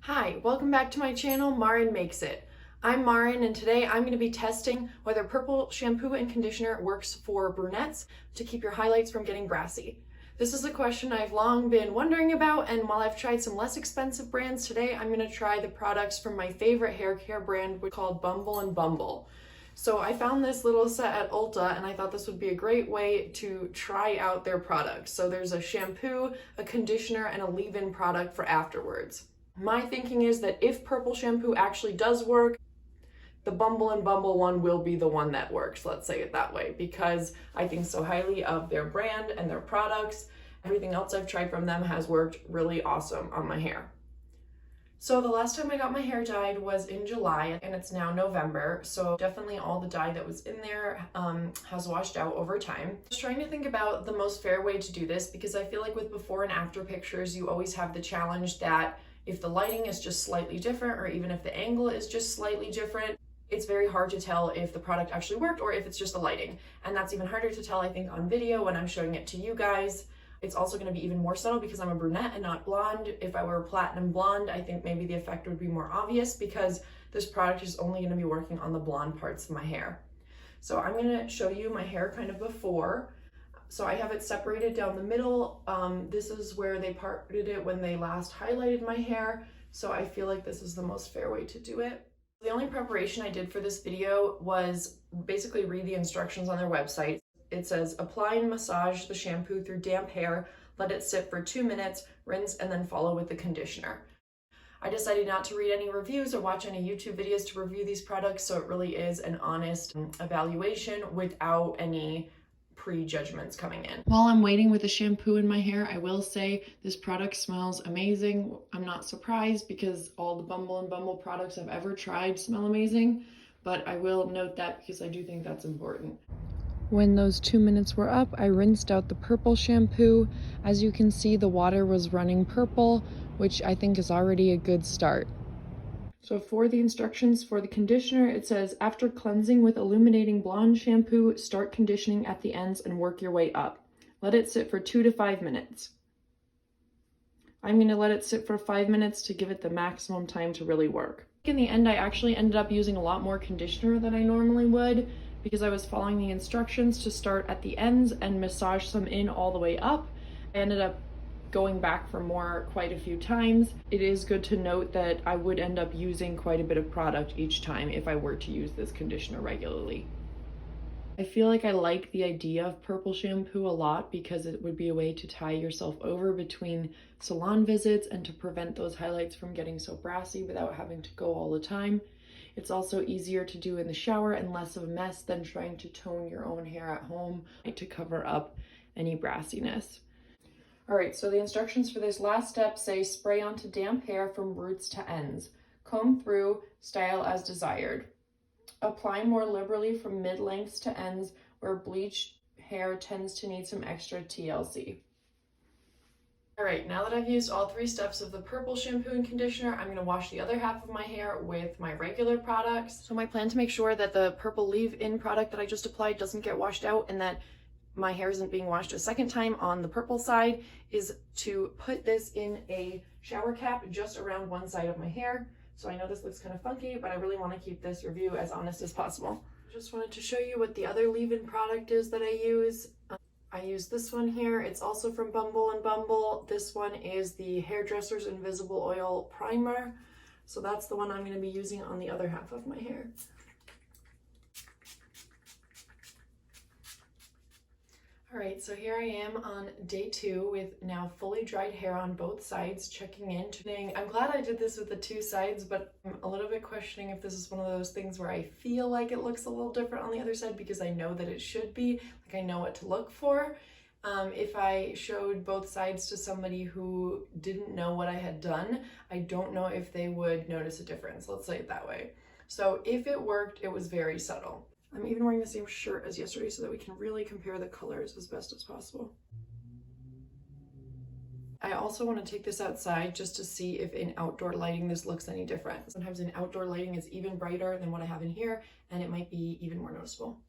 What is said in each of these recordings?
Hi, welcome back to my channel, Maren Makes It. I'm Maren and today I'm going to be testing whether purple shampoo and conditioner works for brunettes to keep your highlights from getting brassy. This is a question I've long been wondering about, and while I've tried some less expensive brands, today I'm going to try the products from my favorite hair care brand called Bumble and Bumble. So I found this little set at Ulta and I thought this would be a great way to try out their products. So there's a shampoo, a conditioner, and a leave-in product for afterwards. My thinking is that if purple shampoo actually does work, the Bumble and Bumble one will be the one that works, let's say it that way, because I think so highly of their brand and their products. Everything else I've tried from them has worked really awesome on my hair. So the last time I got my hair dyed was in July and it's now November, so definitely all the dye that was in there has washed out over time. Just trying to think about the most fair way to do this, because I feel like with before and after pictures you always have the challenge that if the lighting is just slightly different, or even if the angle is just slightly different, it's very hard to tell if the product actually worked or if it's just the lighting. And that's even harder to tell, I think, on video when I'm showing it to you guys. It's also going to be even more subtle because I'm a brunette and not blonde. If I were platinum blonde, I think maybe the effect would be more obvious because this product is only going to be working on the blonde parts of my hair. So I'm going to show you my hair kind of before. So I have it separated down the middle. This is where they parted it when they last highlighted my hair. So I feel like this is the most fair way to do it. The only preparation I did for this video was basically read the instructions on their website. It says, apply and massage the shampoo through damp hair, let it sit for 2 minutes, rinse, and then follow with the conditioner. I decided not to read any reviews or watch any YouTube videos to review these products, so it really is an honest evaluation without any prejudgments coming in. While I'm waiting with the shampoo in my hair, I will say this product smells amazing. I'm not surprised because all the Bumble and Bumble products I've ever tried smell amazing, but I will note that because I do think that's important. When those 2 minutes were up, I rinsed out the purple shampoo. As you can see, the water was running purple, which I think is already a good start. So for the instructions for the conditioner, it says, after cleansing with illuminating blonde shampoo, start conditioning at the ends and work your way up. Let it sit for 2 to 5 minutes. I'm going to let it sit for 5 minutes to give it the maximum time to really work. In the end, I actually ended up using a lot more conditioner than I normally would because I was following the instructions to start at the ends and massage some in all the way up. I ended up going back for more quite a few times. It is good to note that I would end up using quite a bit of product each time if I were to use this conditioner regularly. I feel like I like the idea of purple shampoo a lot because it would be a way to tie yourself over between salon visits and to prevent those highlights from getting so brassy without having to go all the time. It's also easier to do in the shower and less of a mess than trying to tone your own hair at home to cover up any brassiness. All right, so the instructions for this last step say spray onto damp hair from roots to ends. Comb through, style as desired. Apply more liberally from mid-lengths to ends where bleached hair tends to need some extra TLC. All right, now that I've used all 3 steps of the purple shampoo and conditioner, I'm going to wash the other half of my hair with my regular products. So my plan to make sure that the purple leave-in product that I just applied doesn't get washed out and that my hair isn't being washed a second time on the purple side is to put this in a shower cap just around one side of my hair. So I know this looks kind of funky, but I really want to keep this review as honest as possible. Just wanted to show you what the other leave-in product is that I use. I use this one here. It's also from Bumble and Bumble. This one is the Hairdresser's Invisible Oil Primer. So that's the one I'm going to be using on the other half of my hair. All right, so here I am on day 2 with now fully dried hair on both sides, checking in. I'm glad I did this with the 2 sides, but I'm a little bit questioning if this is one of those things where I feel like it looks a little different on the other side because I know that it should be, like I know what to look for. If I showed both sides to somebody who didn't know what I had done, I don't know if they would notice a difference, let's say it that way. So if it worked, it was very subtle. I'm even wearing the same shirt as yesterday so that we can really compare the colors as best as possible. I also want to take this outside just to see if in outdoor lighting this looks any different. Sometimes in outdoor lighting it's even brighter than what I have in here, and it might be even more noticeable.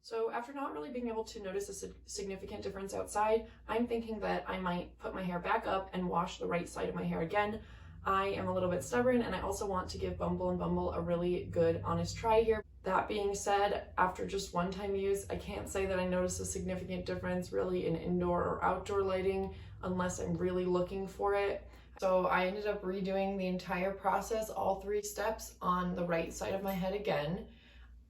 So after not really being able to notice a significant difference outside, I'm thinking that I might put my hair back up and wash the right side of my hair again. I am a little bit stubborn, and I also want to give Bumble and Bumble a really good, honest try here. That being said, after just one-time use, I can't say that I notice a significant difference really in indoor or outdoor lighting unless I'm really looking for it. So I ended up redoing the entire process, all 3 steps, on the right side of my head again.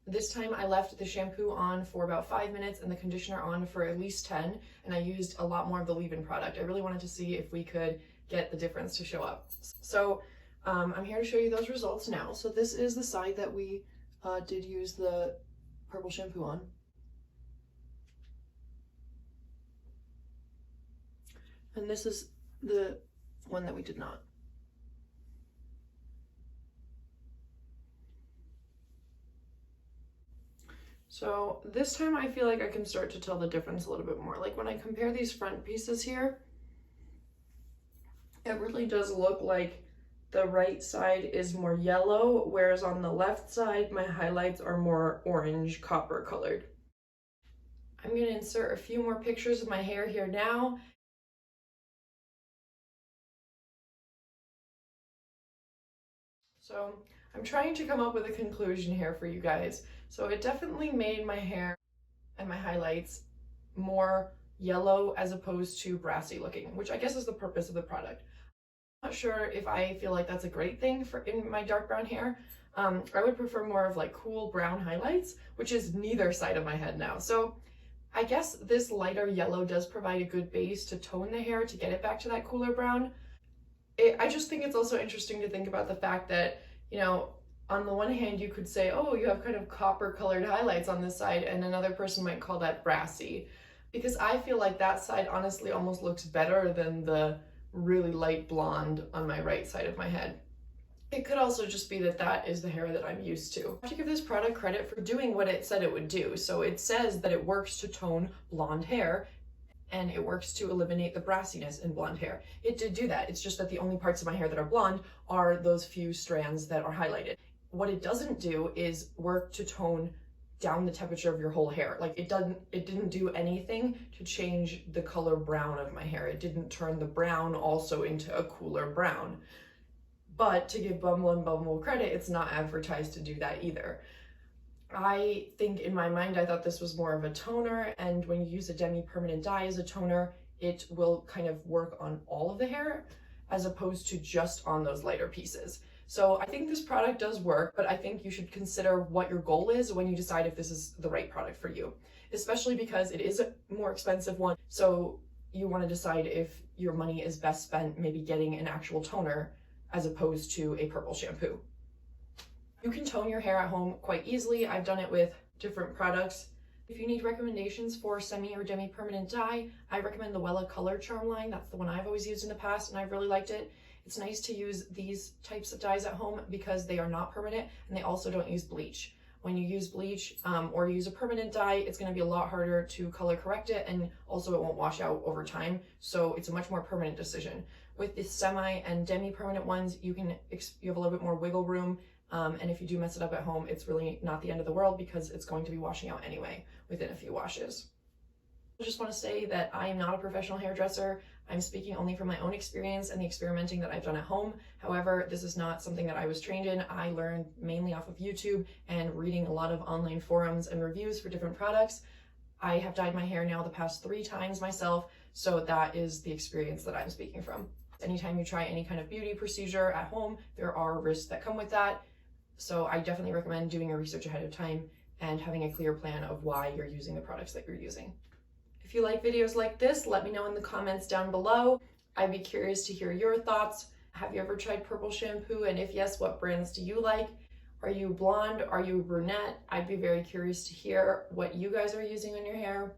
This time I left the shampoo on for about 5 minutes and the conditioner on for at least 10, and I used a lot more of the leave-in product. I really wanted to see if we could get the difference to show up. So I'm here to show you those results now. So this is the side that we did use the purple shampoo on. And this is the one that we did not. So this time I feel like I can start to tell the difference a little bit more. Like when I compare these front pieces here, it really does look like the right side is more yellow, whereas on the left side, my highlights are more orange copper colored. I'm gonna insert a few more pictures of my hair here now. So I'm trying to come up with a conclusion here for you guys. So it definitely made my hair and my highlights more yellow as opposed to brassy looking, which I guess is the purpose of the product. I'm not sure if I feel like that's a great thing for in my dark brown hair. I would prefer more of like cool brown highlights, which is neither side of my head now. So I guess this lighter yellow does provide a good base to tone the hair to get it back to that cooler brown. I just think it's also interesting to think about the fact that, you know, on the one hand, you could say, oh, you have kind of copper colored highlights on this side, and another person might call that brassy. Because I feel like that side honestly almost looks better than the really light blonde on my right side of my head. It could also just be that that is the hair that I'm used to. I have to give this product credit for doing what it said it would do. So it says that it works to tone blonde hair, and it works to eliminate the brassiness in blonde hair. It did do that. It's just that the only parts of my hair that are blonde are those few strands that are highlighted. What it doesn't do is work to tone down the temperature of your whole hair. Like it didn't do anything to change the color brown of my hair. It didn't turn the brown also into a cooler brown. But to give Bumble and Bumble credit, it's not advertised to do that either. I think in my mind, I thought this was more of a toner, and when you use a demi-permanent dye as a toner, it will kind of work on all of the hair as opposed to just on those lighter pieces. So I think this product does work, but I think you should consider what your goal is when you decide if this is the right product for you, especially because it is a more expensive one. So you want to decide if your money is best spent maybe getting an actual toner as opposed to a purple shampoo. You can tone your hair at home quite easily. I've done it with different products. If you need recommendations for semi or demi-permanent dye, I recommend the Wella Color Charm line. That's the one I've always used in the past, and I've really liked it. It's nice to use these types of dyes at home because they are not permanent, and they also don't use bleach. When you use bleach or use a permanent dye, it's going to be a lot harder to color correct it, and also it won't wash out over time. So it's a much more permanent decision. With the semi and demi-permanent ones, you have a little bit more wiggle room. And if you do mess it up at home, it's really not the end of the world because it's going to be washing out anyway within a few washes. I just want to say that I am not a professional hairdresser. I'm speaking only from my own experience and the experimenting that I've done at home. However, this is not something that I was trained in. I learned mainly off of YouTube and reading a lot of online forums and reviews for different products. I have dyed my hair now the past 3 times myself, so that is the experience that I'm speaking from. Anytime you try any kind of beauty procedure at home, there are risks that come with that. So I definitely recommend doing your research ahead of time and having a clear plan of why you're using the products that you're using. If you like videos like this, let me know in the comments down below. I'd be curious to hear your thoughts. Have you ever tried purple shampoo? And if yes, what brands do you like? Are you blonde? Are you brunette? I'd be very curious to hear what you guys are using on your hair.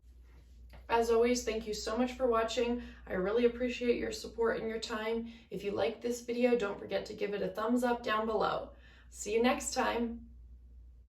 As always, thank you so much for watching. I really appreciate your support and your time. If you like this video, don't forget to give it a thumbs up down below. See you next time.